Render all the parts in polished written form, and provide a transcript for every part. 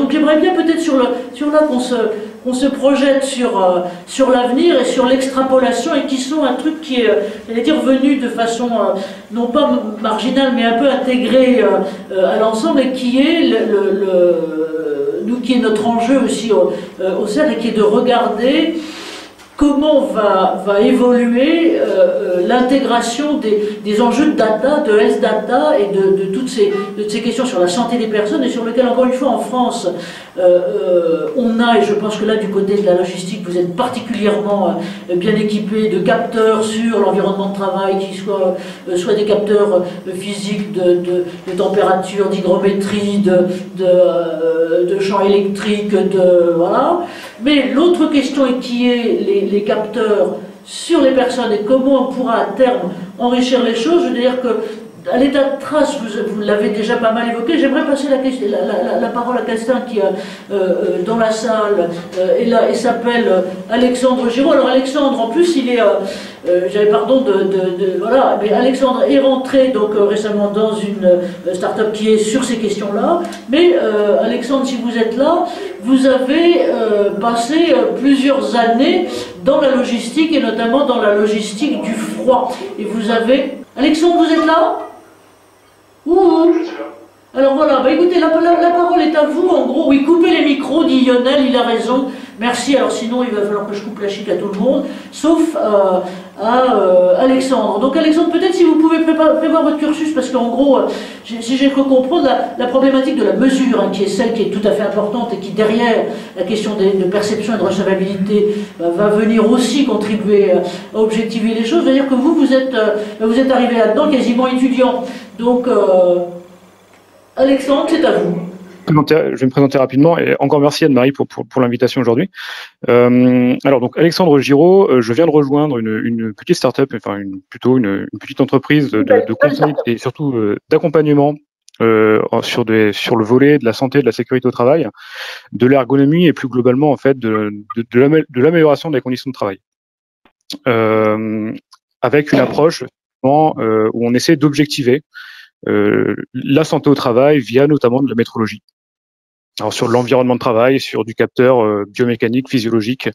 Donc j'aimerais bien peut-être sur là qu'on se projette sur l'avenir et sur l'extrapolation, et qui sont un truc qui est, j'allais dire, venu de façon non pas marginale mais un peu intégrée à l'ensemble, et qui est nous, qui est notre enjeu aussi au CERN, et qui est de regarder comment va évoluer l'intégration des enjeux de data, de health data, et de toutes ces questions sur la santé des personnes, et sur lesquelles, encore une fois, en France, on a, et je pense que là, du côté de la logistique, vous êtes particulièrement bien équipés de capteurs sur l'environnement de travail, qui soit des capteurs physiques de température, d'hygrométrie, de champs électriques, voilà. Mais l'autre question, qui est les capteurs sur les personnes, et comment on pourra à terme enrichir les choses. Je veux dire que à l'état de trace, vous l'avez déjà pas mal évoqué. J'aimerais passer la parole à quelqu'un qui est dans la salle est là, et s'appelle Alexandre Giraud. Alors Alexandre, en plus, il est, j'avais pardon voilà, mais Alexandre est rentré donc récemment dans une start-up qui est sur ces questions-là. Mais Alexandre, si vous êtes là, vous avez passé plusieurs années dans la logistique, et notamment dans la logistique du froid. Et vous avez... Alexandre, vous êtes là? Ouh. Alors voilà, bah écoutez, la parole est à vous. En gros, oui, coupez les micros, dit Lionel, il a raison. Merci, alors sinon il va falloir que je coupe la chic à tout le monde, sauf à Alexandre. Donc Alexandre, peut-être si vous pouvez prévoir votre cursus, parce qu'en gros, si j'ai cru comprendre, la problématique de la mesure, qui est celle qui est tout à fait importante, et qui derrière la question de perception et de recevabilité va venir aussi contribuer à objectiver les choses. C'est-à-dire que vous êtes arrivé là-dedans quasiment étudiant. Donc Alexandre, c'est à vous. Je vais me présenter rapidement, et encore merci Anne-Marie pour l'invitation aujourd'hui. Alors donc Alexandre Giraud, je viens de rejoindre une petite start-up, enfin plutôt une petite entreprise de conseil et surtout d'accompagnement sur le volet de la santé, de la sécurité au travail, de l'ergonomie, et plus globalement en fait de l'amélioration des conditions de travail, avec une approche où on essaie d'objectiver la santé au travail via notamment de la métrologie. Alors sur l'environnement de travail, sur du capteur biomécanique, physiologique,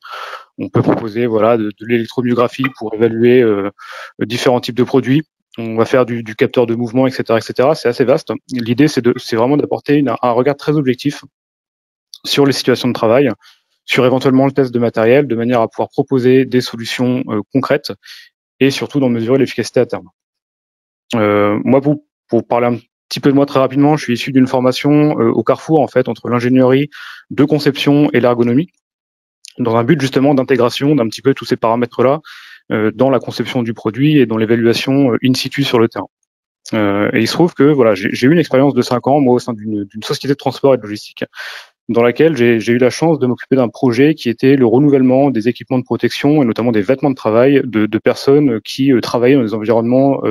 on peut proposer voilà de l'électromyographie pour évaluer différents types de produits. On va faire du capteur de mouvement, etc., etc. C'est assez vaste. L'idée, c'est vraiment d'apporter un regard très objectif sur les situations de travail, sur éventuellement le test de matériel, de manière à pouvoir proposer des solutions concrètes, et surtout d'en mesurer l'efficacité à terme. Moi, pour parler un petit peu de moi très rapidement, je suis issu d'une formation au carrefour en fait entre l'ingénierie de conception et l'ergonomie, dans un but justement d'intégration d'un petit peu tous ces paramètres-là dans la conception du produit et dans l'évaluation in situ sur le terrain. Et il se trouve que voilà, j'ai eu une expérience de 5 ans moi au sein d'une société de transport et de logistique, dans laquelle j'ai eu la chance de m'occuper d'un projet qui était le renouvellement des équipements de protection, et notamment des vêtements de travail de personnes qui travaillaient dans des environnements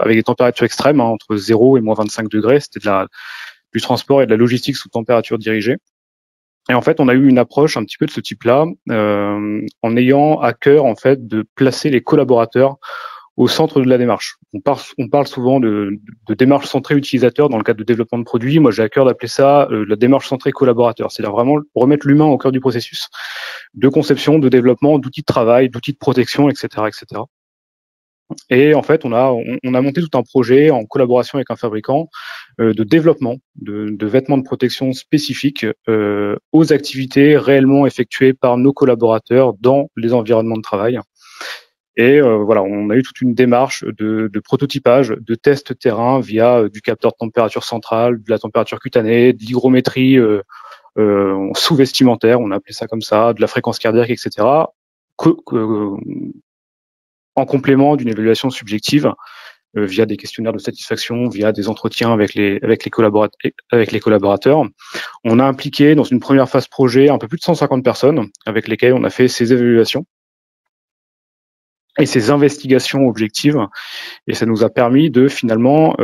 avec des températures extrêmes, entre 0 et moins 25 degrés. C'était du transport et de la logistique sous température dirigée. Et en fait, on a eu une approche un petit peu de ce type-là, en ayant à cœur en fait de placer les collaborateurs au centre de la démarche. On parle souvent de démarche centrée utilisateur dans le cadre de développement de produits. Moi, j'ai à cœur d'appeler ça la démarche centrée collaborateur. C'est-à-dire vraiment remettre l'humain au cœur du processus de conception, de développement, d'outils de travail, d'outils de protection, etc., etc. Et en fait, on a monté tout un projet en collaboration avec un fabricant de développement de vêtements de protection spécifiques aux activités réellement effectuées par nos collaborateurs dans les environnements de travail. Et voilà, on a eu toute une démarche de prototypage, de test terrain via du capteur de température centrale, de la température cutanée, de l'hygrométrie sous-vestimentaire, on a appelé ça comme ça, de la fréquence cardiaque, etc. En complément d'une évaluation subjective via des questionnaires de satisfaction, via des entretiens avec les collaborateurs. On a impliqué dans une première phase projet un peu plus de 150 personnes avec lesquelles on a fait ces évaluations et ces investigations objectives, et ça nous a permis de finalement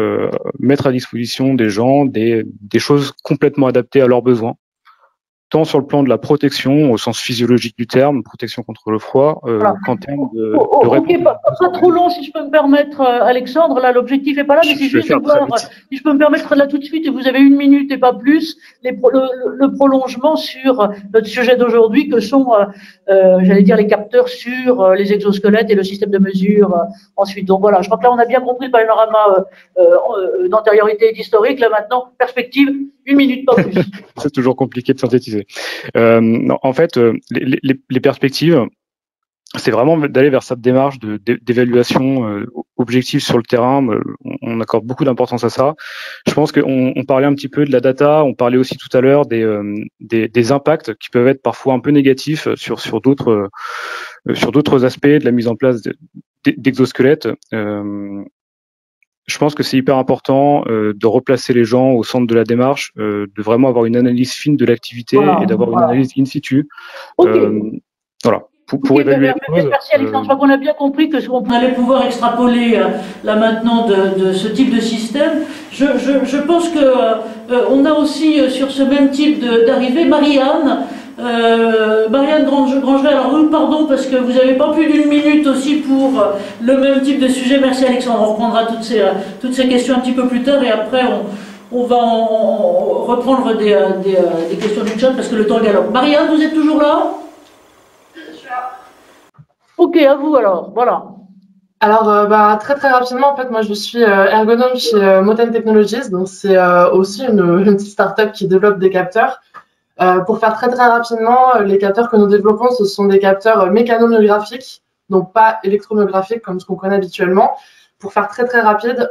mettre à disposition des gens des choses complètement adaptées à leurs besoins, tant sur le plan de la protection, au sens physiologique du terme, protection contre le froid, voilà. qu'en termes de réponse. Ok, pas trop long, si je peux me permettre, Alexandre. Là, l'objectif n'est pas là, mais c'est juste de voir, si je peux me permettre là tout de suite, et vous avez 1 minute et pas plus, le prolongement sur notre sujet d'aujourd'hui, que sont, j'allais dire, les capteurs sur les exosquelettes et le système de mesure ensuite. Donc voilà, je crois que là, on a bien compris le panorama d'antériorité et d'historique. Là, maintenant, perspective, 1 minute, pas plus. C'est toujours compliqué de synthétiser. En fait, les perspectives, c'est vraiment d'aller vers cette démarche d'évaluation objective sur le terrain. On accorde beaucoup d'importance à ça. Je pense qu'on parlait un petit peu de la data, on parlait aussi tout à l'heure des impacts qui peuvent être parfois un peu négatifs sur d'autres aspects de la mise en place d'exosquelettes. Je pense que c'est hyper important de replacer les gens au centre de la démarche, de vraiment avoir une analyse fine de l'activité et d'avoir une analyse in situ. Voilà. Pour évaluer les choses. Merci Alexandre, je crois qu'on a bien compris que on allait pouvoir extrapoler là maintenant de ce type de système. Je pense que on a aussi sur ce même type d'arrivée Marianne. Marianne Grangeret, alors oui, pardon, parce que vous n'avez pas plus d'1 minute aussi pour le même type de sujet. Merci Alexandre, on reprendra toutes ces questions un petit peu plus tard et après on va reprendre des questions du chat parce que le temps galope. Marianne, vous êtes toujours là? Je suis là. Ok, à vous alors, voilà. Alors, très très rapidement, en fait, moi je suis ergonome chez Moten Technologies, donc c'est aussi une petite start-up qui développe des capteurs. Pour faire très très rapidement, les capteurs que nous développons, ce sont des capteurs mécanomyographiques, donc pas électromyographiques comme ce qu'on connaît habituellement. Pour faire très très rapide,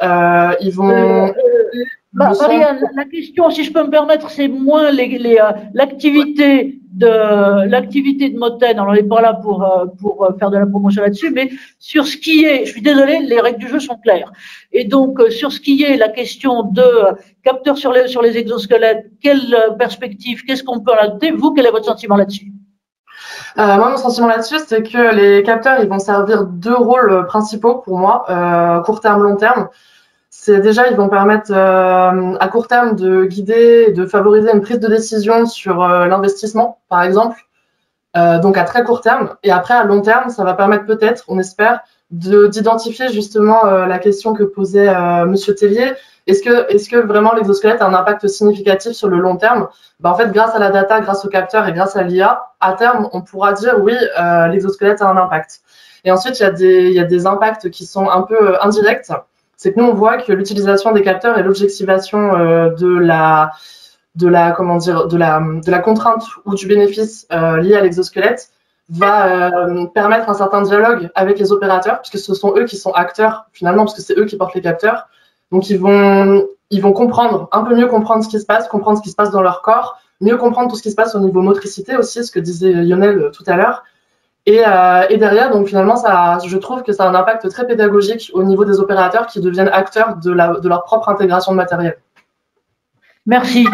ils vont... Marianne, la question, si je peux me permettre, c'est moins l'activité de Moten. Alors, on n'est pas là pour faire de la promotion là-dessus, mais sur ce qui est, je suis désolé, les règles du jeu sont claires. Et donc, sur ce qui est la question de capteurs sur les exosquelettes, quelle perspective, qu'est-ce qu'on peut en ajouter? Vous, quel est votre sentiment là-dessus? Moi, mon sentiment là-dessus, c'est que les capteurs, ils vont servir 2 rôles principaux pour moi, court terme, long terme. C'est déjà, ils vont permettre à court terme de guider et de favoriser une prise de décision sur l'investissement, par exemple, donc à très court terme. Et après, à long terme, ça va permettre peut-être, on espère, d'identifier justement la question que posait Monsieur Tellier. Est-ce que vraiment l'exosquelette a un impact significatif sur le long terme? En fait, grâce à la data, grâce aux capteurs et grâce à l'IA, à terme, on pourra dire oui, l'exosquelette a un impact. Et ensuite, il y a des impacts qui sont un peu indirects. C'est que nous, on voit que l'utilisation des capteurs et l'objectivation de la contrainte ou du bénéfice lié à l'exosquelette va permettre un certain dialogue avec les opérateurs, puisque ce sont eux qui sont acteurs, finalement, parce que c'est eux qui portent les capteurs. Donc, ils vont comprendre, un peu mieux comprendre ce qui se passe dans leur corps, mieux comprendre tout ce qui se passe au niveau motricité aussi, ce que disait Lionel tout à l'heure. Et derrière, donc finalement, je trouve que ça a un impact très pédagogique au niveau des opérateurs qui deviennent acteurs de leur propre intégration de matériel. Merci.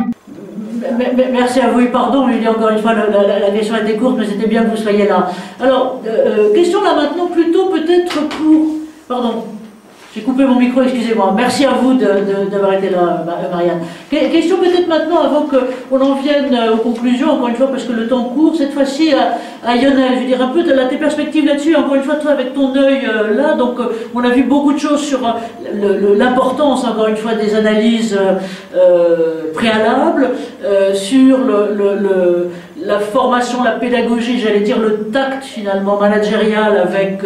Merci à vous et pardon, il y a encore une fois, la question était courte, mais c'était bien que vous soyez là. Alors, question là maintenant plutôt peut-être pour... Pardon. J'ai coupé mon micro, excusez-moi. Merci à vous d'avoir été là, Marianne. Question peut-être maintenant, avant qu'on en vienne aux conclusions, encore une fois, parce que le temps court, cette fois-ci à Lionel. Je veux dire un peu tes perspectives là-dessus, encore une fois, toi, avec ton œil là. Donc, on a vu beaucoup de choses sur l'importance, encore une fois, des analyses préalables, sur la formation, la pédagogie, j'allais dire le tact finalement managérial avec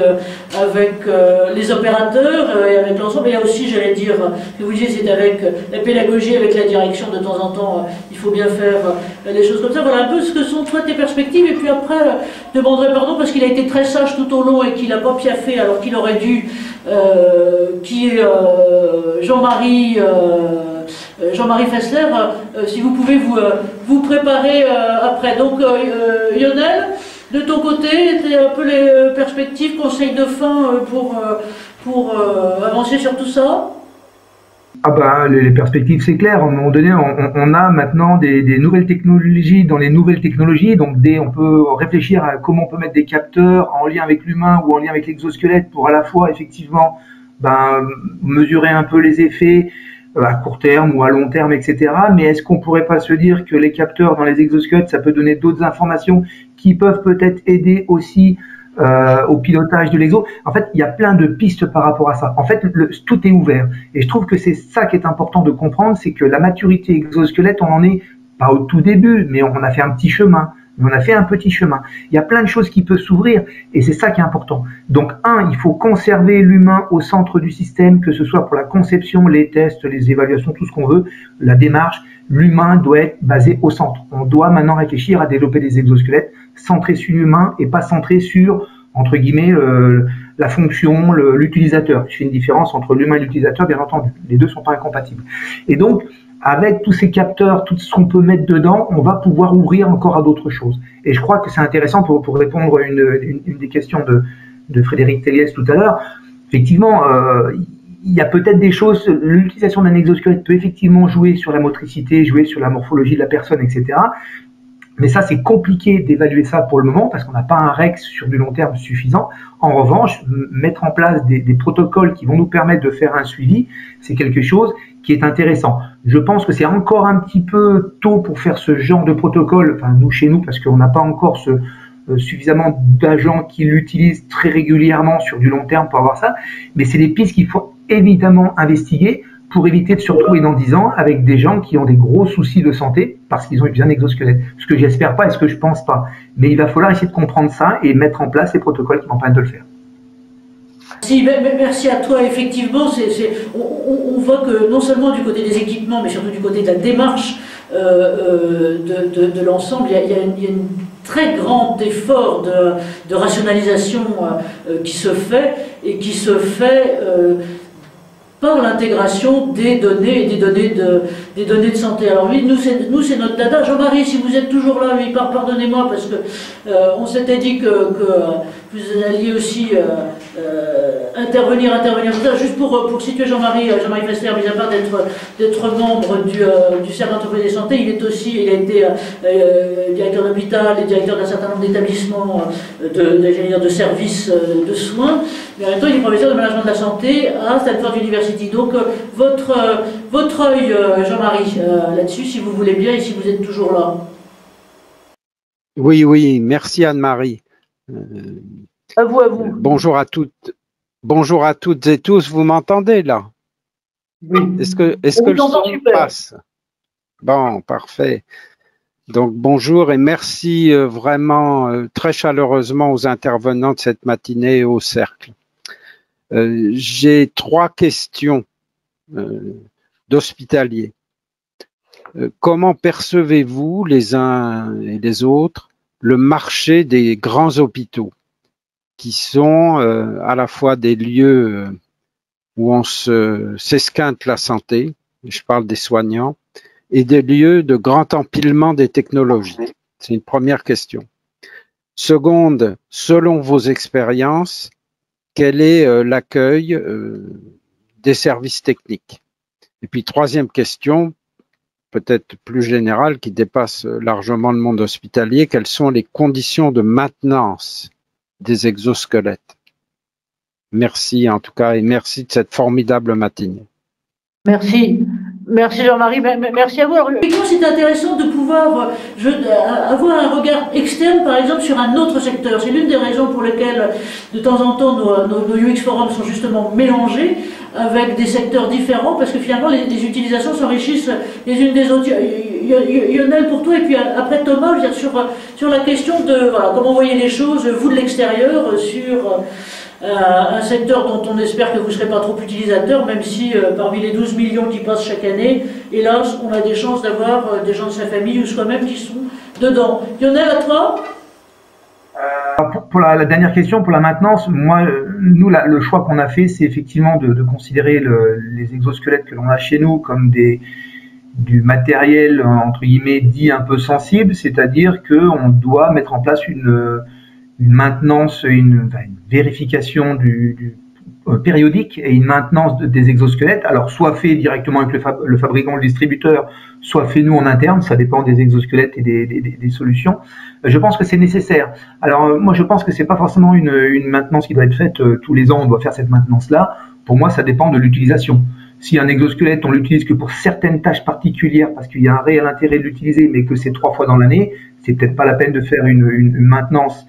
les opérateurs et avec l'ensemble. Et il y a aussi, j'allais dire, que vous disiez, c'est avec la pédagogie, avec la direction, de temps en temps, il faut bien faire les choses comme ça. Voilà un peu ce que sont toi tes perspectives. Et puis après, je demanderai pardon parce qu'il a été très sage tout au long et qu'il n'a pas piaffé alors qu'il aurait dû, qui est Jean-Marie Fessler, si vous pouvez vous préparer après. Donc, Lionel, de ton côté, un peu les perspectives, conseils de fin pour avancer sur tout ça? Les perspectives, c'est clair. À un moment donné, on a maintenant des nouvelles technologies dans les nouvelles technologies. Donc, on peut réfléchir à comment on peut mettre des capteurs en lien avec l'humain ou en lien avec l'exosquelette pour à la fois, effectivement, mesurer un peu les effets, à court terme ou à long terme, etc. Mais est-ce qu'on pourrait pas se dire que les capteurs dans les exosquelettes, ça peut donner d'autres informations qui peuvent peut-être aider aussi au pilotage de l'exo? En fait, il y a plein de pistes par rapport à ça. En fait, tout est ouvert. Et je trouve que c'est ça qui est important de comprendre, c'est que la maturité exosquelette, on en est pas au tout début, mais on a fait un petit chemin. Mais on a fait un petit chemin. Il y a plein de choses qui peuvent s'ouvrir et c'est ça qui est important. Donc, il faut conserver l'humain au centre du système, que ce soit pour la conception, les tests, les évaluations, tout ce qu'on veut, la démarche. L'humain doit être basé au centre. On doit maintenant réfléchir à développer des exosquelettes centrés sur l'humain et pas centrés sur, entre guillemets, la fonction, l'utilisateur. Je fais une différence entre l'humain et l'utilisateur, bien entendu. Les deux sont pas incompatibles. Et donc, avec tous ces capteurs, tout ce qu'on peut mettre dedans, on va pouvoir ouvrir encore à d'autres choses. Et je crois que c'est intéressant pour répondre à une des questions de Frédéric Téliès tout à l'heure. Effectivement, il y a peut-être des choses, l'utilisation d'un exosquelette peut effectivement jouer sur la motricité, jouer sur la morphologie de la personne, etc. Mais ça, c'est compliqué d'évaluer ça pour le moment parce qu'on n'a pas un REX sur du long terme suffisant. En revanche, mettre en place des protocoles qui vont nous permettre de faire un suivi, c'est quelque chose qui est intéressant. Je pense que c'est encore un petit peu tôt pour faire ce genre de protocole, enfin nous chez nous, parce qu'on n'a pas encore suffisamment d'agents qui l'utilisent très régulièrement sur du long terme pour avoir ça. Mais c'est des pistes qu'il faut évidemment investiguer pour éviter de se retrouver dans 10 ans avec des gens qui ont des gros soucis de santé parce qu'ils ont eu besoin d'exosquelette. Ce que j'espère pas et ce que je pense pas. Mais il va falloir essayer de comprendre ça et mettre en place les protocoles qui vont permettre de le faire. Merci à toi. Effectivement, on voit que non seulement du côté des équipements, mais surtout du côté de la démarche de l'ensemble, il y a une très grand effort de rationalisation qui se fait et qui se fait par l'intégration des données et des données de santé. Alors lui, nous c'est notre dada. Jean-Marie, si vous êtes toujours là, oui, pardonnez-moi parce que on s'était dit que vous alliez aussi intervenir. Juste pour situer Jean-Marie Fessler, mis à part d'être membre du Cercle d'entreprise de santé, il a été directeur d'hôpital et directeur d'un certain nombre d'établissements de services de soins. Mais en même temps, il est professeur de management de la santé à Stanford University. Donc, votre œil, Jean-Marie, là-dessus, si vous voulez bien, et si vous êtes toujours là. Oui, merci Anne-Marie. À vous. Bonjour à toutes et tous. Vous m'entendez là? Oui. Est-ce que le son passe? Bon, parfait. Donc bonjour et merci vraiment très chaleureusement aux intervenants de cette matinée au Cercle. J'ai 3 questions d'hospitaliers. Comment percevez-vous les uns et les autres le marché des grands hôpitaux qui sont à la fois des lieux où on s'esquinte la santé, je parle des soignants, et des lieux de grand empilement des technologies? C'est une première question. Seconde, selon vos expériences, quel est l'accueil des services techniques? Et puis troisième question, peut-être plus générale, qui dépasse largement le monde hospitalier, quelles sont les conditions de maintenance des exosquelettes? Merci en tout cas et merci de cette formidable matinée. Merci Jean-Marie, merci à vous. Alors, c'est intéressant de pouvoir avoir un regard externe, par exemple, sur un autre secteur. C'est l'une des raisons pour lesquelles, de temps en temps, nos UX forums sont justement mélangés avec des secteurs différents, parce que finalement, les utilisations s'enrichissent les unes des autres. Lionel, pour toi, et puis après Thomas, je veux dire, sur la question de comment vous voyez les choses, vous de l'extérieur, sur un secteur dont on espère que vous ne serez pas trop utilisateur, même si parmi les 12 millions qui passent chaque année, hélas, on a des chances d'avoir des gens de sa famille ou soi-même qui sont dedans. Lionel, à toi? Pour la dernière question, pour la maintenance, nous, le choix qu'on a fait, c'est effectivement de considérer les exosquelettes que l'on a chez nous comme du matériel, entre guillemets, dit un peu sensible, c'est-à-dire qu'on doit mettre en place une maintenance, une vérification périodique et une maintenance des exosquelettes. Alors, soit fait directement avec le fabricant, le distributeur, soit fait nous en interne, ça dépend des exosquelettes et des solutions. Je pense que c'est nécessaire. Alors, moi, je pense que c'est pas forcément une maintenance qui doit être faite tous les ans, on doit faire cette maintenance-là. Pour moi, ça dépend de l'utilisation. Si un exosquelette, on l'utilise que pour certaines tâches particulières, parce qu'il y a un réel intérêt de l'utiliser, mais que c'est 3 fois dans l'année, c'est peut-être pas la peine de faire une maintenance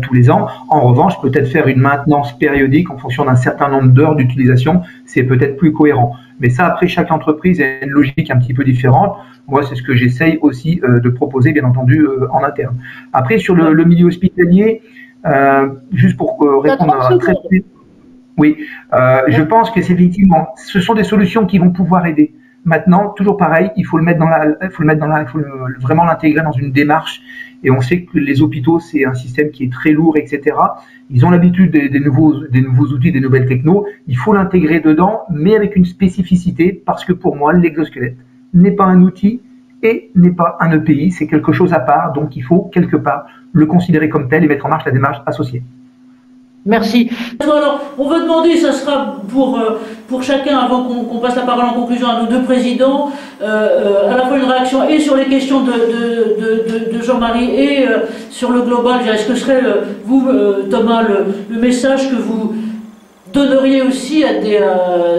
tous les ans. En revanche, peut-être faire une maintenance périodique en fonction d'un certain nombre d'heures d'utilisation, c'est peut-être plus cohérent. Mais ça, après, chaque entreprise a une logique un petit peu différente. Moi, c'est ce que j'essaye aussi de proposer, bien entendu, en interne. Après, sur le milieu hospitalier, juste pour répondre à très vite. Oui, je pense que c'est effectivement, ce sont des solutions qui vont pouvoir aider. Maintenant, toujours pareil, il faut vraiment l'intégrer dans une démarche. Et on sait que les hôpitaux, c'est un système qui est très lourd, etc. Ils ont l'habitude des nouveaux outils, des nouvelles technos. Il faut l'intégrer dedans, mais avec une spécificité, parce que pour moi, l'exosquelette n'est pas un outil et n'est pas un EPI. C'est quelque chose à part, donc il faut quelque part le considérer comme tel et mettre en marche la démarche associée. Merci. Alors, on va demander, ça sera pour chacun, avant qu'on passe la parole en conclusion à nos deux présidents, à la fois une réaction et sur les questions de Jean-Marie et sur le global. Est-ce que serait, vous, Thomas, le message que vous donneriez aussi à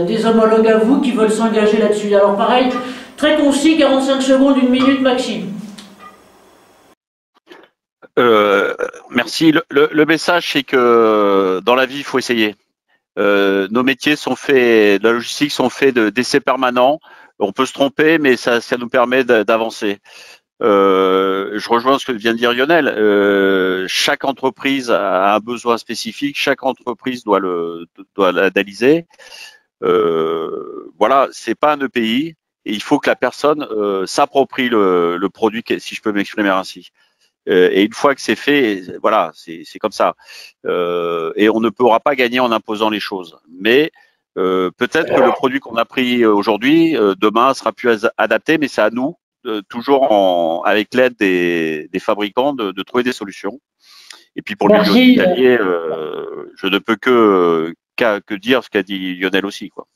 des homologues à vous qui veulent s'engager là-dessus? Alors pareil, très concis, 45 secondes, 1 minute maximum. Merci. Le message, c'est que dans la vie, il faut essayer. Nos métiers sont faits, de la logistique sont faits d'essais permanents. On peut se tromper, mais ça nous permet d'avancer. Je rejoins ce que vient de dire Lionel. Chaque entreprise a un besoin spécifique. Chaque entreprise doit l'analyser. Voilà, c'est pas un EPI et il faut que la personne s'approprie le produit, si je peux m'exprimer ainsi. Et une fois que c'est fait, voilà, c'est comme ça. Et on ne pourra pas gagner en imposant les choses. Mais peut-être que le produit qu'on a pris aujourd'hui, demain, sera plus adapté, mais c'est à nous, toujours avec l'aide des fabricants, de trouver des solutions. Et puis pour le milieu hospitalier, je ne peux que dire ce qu'a dit Lionel aussi, quoi.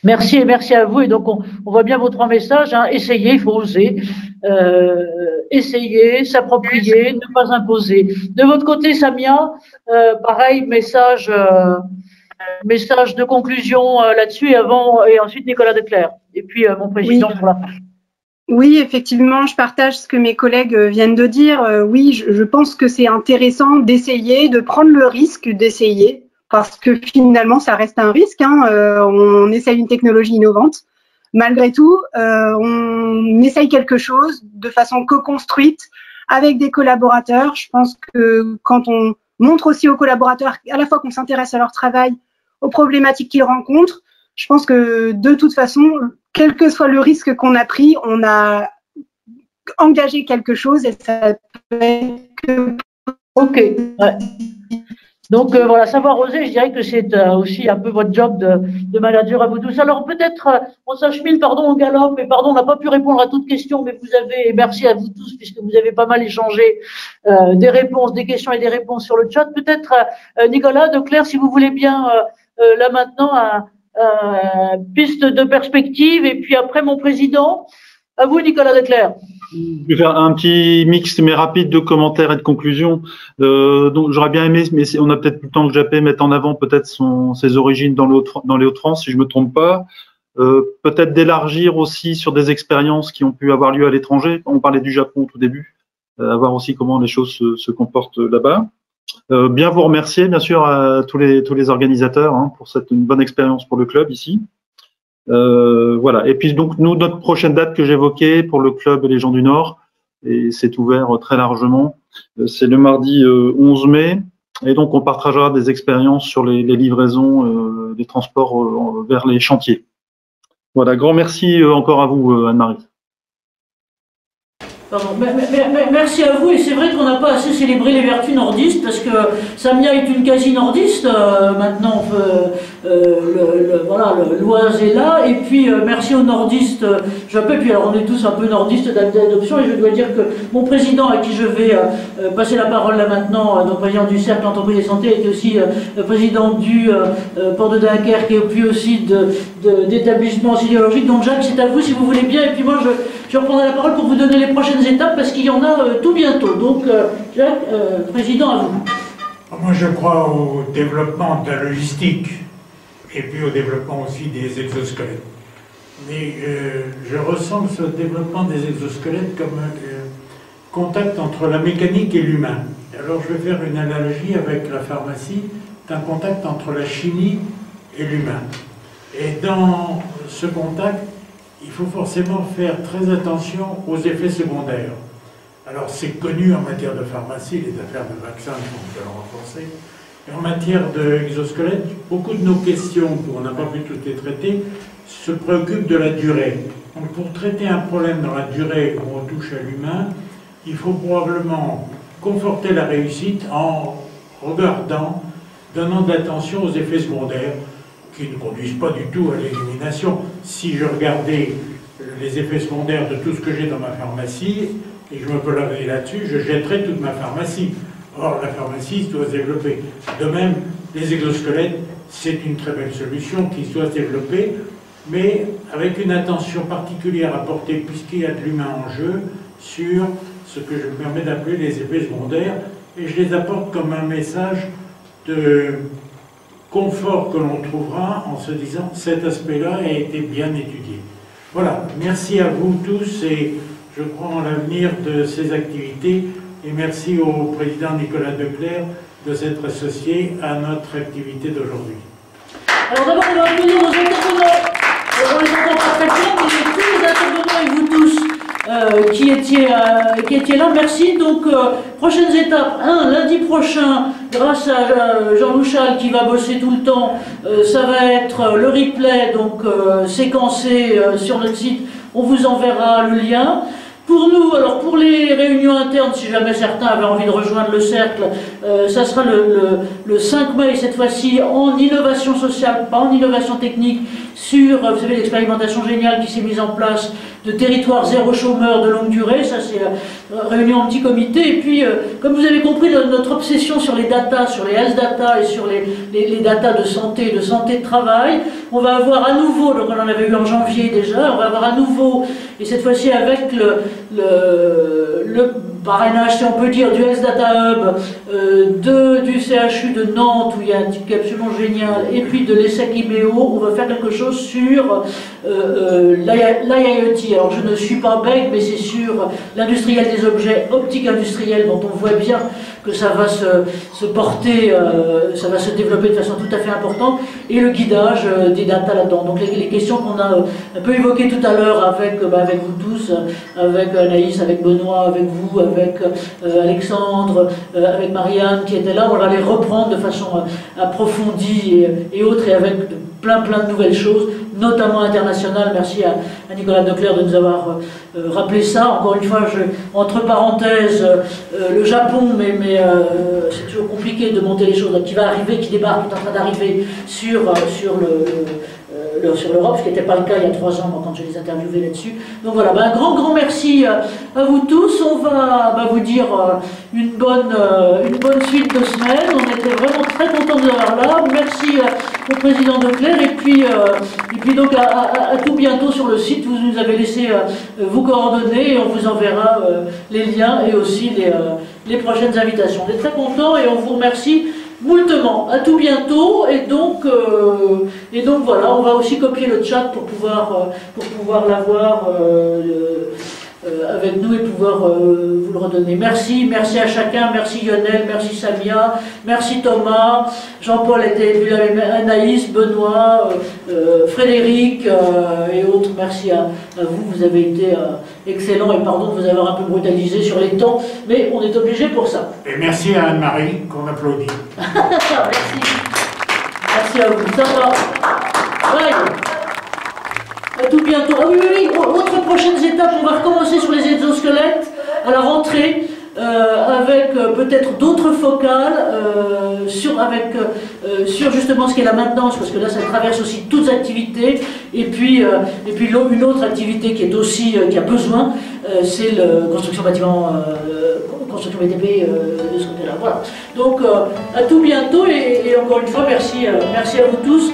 Merci et merci à vous. Et donc, on voit bien vos 3 messages. Hein. Essayez, il faut oser. Essayer, s'approprier, ne pas imposer. De votre côté, Samia, pareil, message de conclusion là-dessus et ensuite Nicolas Declercq. Et puis mon président pour la fin. Oui, effectivement, je partage ce que mes collègues viennent de dire. Oui, je pense que c'est intéressant d'essayer, de prendre le risque d'essayer, parce que finalement, ça reste un risque. Hein. On essaye une technologie innovante. Malgré tout, on essaye quelque chose de façon co-construite avec des collaborateurs. Je pense que quand on montre aussi aux collaborateurs à la fois qu'on s'intéresse à leur travail, aux problématiques qu'ils rencontrent, je pense que de toute façon, quel que soit le risque qu'on a pris, on a engagé quelque chose et ça peut être que… Ok. Ouais. Donc voilà, savoir oser, je dirais que c'est aussi un peu votre job de manager à vous tous. Alors peut-être, on s'achemine, pardon, au galop, et pardon, on n'a pas pu répondre à toutes questions, mais vous avez, et merci à vous tous, puisque vous avez pas mal échangé des réponses, des questions et des réponses sur le chat. Peut-être, Nicolas Declercq, si vous voulez bien, là maintenant, piste de perspective, et puis après mon président. À vous, Nicolas Declercq. Je vais faire un petit mix, mais rapide, de commentaires et de conclusions. Donc, j'aurais bien aimé, mais on a peut-être plus le temps que Japé, mettre en avant peut-être ses origines dans les Hauts-de-France, si je me trompe pas. Peut-être d'élargir aussi sur des expériences qui ont pu avoir lieu à l'étranger. On parlait du Japon au tout début. Voir aussi comment les choses se comportent là-bas. Bien vous remercier, bien sûr, à tous les organisateurs pour une bonne expérience pour le club ici. Voilà. Et puis donc nous, notre prochaine date que j'évoquais pour le club Les Gens du Nord, et c'est ouvert très largement, c'est le mardi 11 mai. Et donc on partagera des expériences sur les livraisons, des transports vers les chantiers. Voilà. Grand merci encore à vous, Anne-Marie. Pardon. Merci à vous, et c'est vrai qu'on n'a pas assez célébré les vertus nordistes, parce que Samia est une quasi-nordiste, maintenant voilà, l'Oise est là, et puis merci aux nordistes, et puis alors on est tous un peu nordistes d'adoption, et je dois dire que mon président, à qui je vais passer la parole là maintenant, donc président du Cercle Entreprise et Santé, est aussi président du port de Dunkerque, et puis aussi d'établissements sidérurgiques. Donc Jacques, c'est à vous si vous voulez bien, et puis moi je reprendrai la parole pour vous donner les prochaines étapes, parce qu'il y en a tout bientôt. Donc, Jacques, président, à vous. Moi, je crois au développement de la logistique. et puis au développement aussi des exosquelettes. Mais je ressens ce développement des exosquelettes comme un contact entre la mécanique et l'humain. Alors je vais faire une analogie avec la pharmacie, c'est un contact entre la chimie et l'humain. Et dans ce contact, il faut forcément faire très attention aux effets secondaires. Alors c'est connu en matière de pharmacie, les affaires de vaccins sont bien renforcées. Et en matière d'exosquelette, beaucoup de nos questions, on n'a pas pu toutes les traiter, se préoccupent de la durée. Donc pour traiter un problème dans la durée où on touche à l'humain, il faut probablement conforter la réussite en regardant, donnant de l'attention aux effets secondaires qui ne conduisent pas du tout à l'élimination. Si je regardais les effets secondaires de tout ce que j'ai dans ma pharmacie, et je me peux laver là-dessus, je jetterais toute ma pharmacie. Or, la pharmacie doit se développer. De même, les exosquelettes, c'est une très belle solution qui doit se développer, mais avec une attention particulière à porter, puisqu'il y a de l'humain en jeu, sur ce que je me permets d'appeler les effets secondaires, et je les apporte comme un message de confort que l'on trouvera en se disant cet aspect-là a été bien étudié. Voilà, merci à vous tous et je crois en l'avenir de ces activités et merci au président Nicolas Declercq de s'être associé à notre activité d'aujourd'hui. Alors d'abord, on va applaudir nos intervenants. On les entend pas très bien, mais tous les intervenants et vous tous qui étiez là, merci. Donc, prochaines étapes. Lundi prochain, grâce à Jean Louchal qui va bosser tout le temps, ça va être le replay, donc séquencé sur notre site. On vous enverra le lien. Pour nous, alors pour les réunions internes, si jamais certains avaient envie de rejoindre le cercle, ça sera le 5 mai, cette fois-ci, en innovation sociale, pas en innovation technique, sur, vous savez, l'expérimentation géniale qui s'est mise en place de territoire zéro chômeur de longue durée, ça c'est réunion en petit comité, et puis, comme vous avez compris, notre obsession sur les data, sur les health data et sur les data de santé de travail, on va avoir à nouveau, donc on en avait eu en janvier déjà, on va avoir à nouveau, et cette fois-ci avec le parrainage, si on peut dire, du Health Data Hub, du CHU de Nantes, où il y a un type absolument génial, et puis de l'ESSEC IMEO, on va faire quelque chose sur l'IoT. Alors je ne suis pas bête, mais c'est sur l'industriel des objets, optique industrielle, dont on voit bien que ça va se porter, ça va se développer de façon tout à fait importante, et le guidage des data là-dedans. Donc les questions qu'on a un peu évoquées tout à l'heure avec vous tous, avec Anaïs, avec Benoît, avec vous, avec Alexandre, avec Marianne qui était là, on va les reprendre de façon approfondie et autres, et avec plein de nouvelles choses, notamment internationales. Merci à Nicolas Declercq de nous avoir rappelé ça. Encore une fois, entre parenthèses, le Japon, mais c'est toujours compliqué de monter les choses, qui va arriver, qui débarque, qui est en train d'arriver sur l'Europe, ce qui n'était pas le cas il y a 3 ans, moi, quand je les interviewais là-dessus. Donc voilà, un grand merci à vous tous. On va vous dire une bonne suite de semaines. On était vraiment très contents de vous avoir là. Merci au président Declercq, et puis donc à tout bientôt sur le site. Vous nous avez laissé vos coordonnées et on vous enverra les liens et aussi les prochaines invitations. On est très contents et on vous remercie moultement. À tout bientôt, et donc voilà, on va aussi copier le chat pour pouvoir l'avoir avec nous et pouvoir vous le redonner. Merci à chacun, merci Lionel, merci Samia, merci Thomas, Jean-Paul était venu avec Anaïs, Benoît, Frédéric et autres. Merci à vous, vous avez été excellents, et pardon de vous avoir un peu brutalisé sur les temps, mais on est obligé pour ça. Et merci à Anne-Marie qu'on applaudit. Merci à vous, ça va. Ouais. À tout bientôt. Ah oui, autres prochaines étapes, on va recommencer sur les exosquelettes à la rentrée, avec peut-être d'autres focales sur justement ce qu'est la maintenance, parce que là ça traverse aussi toutes activités, et puis une autre activité qui est aussi qui a besoin, c'est la construction bâtiment, construction BTP de ce côté-là. Voilà. Donc à tout bientôt, et encore une fois merci à vous tous.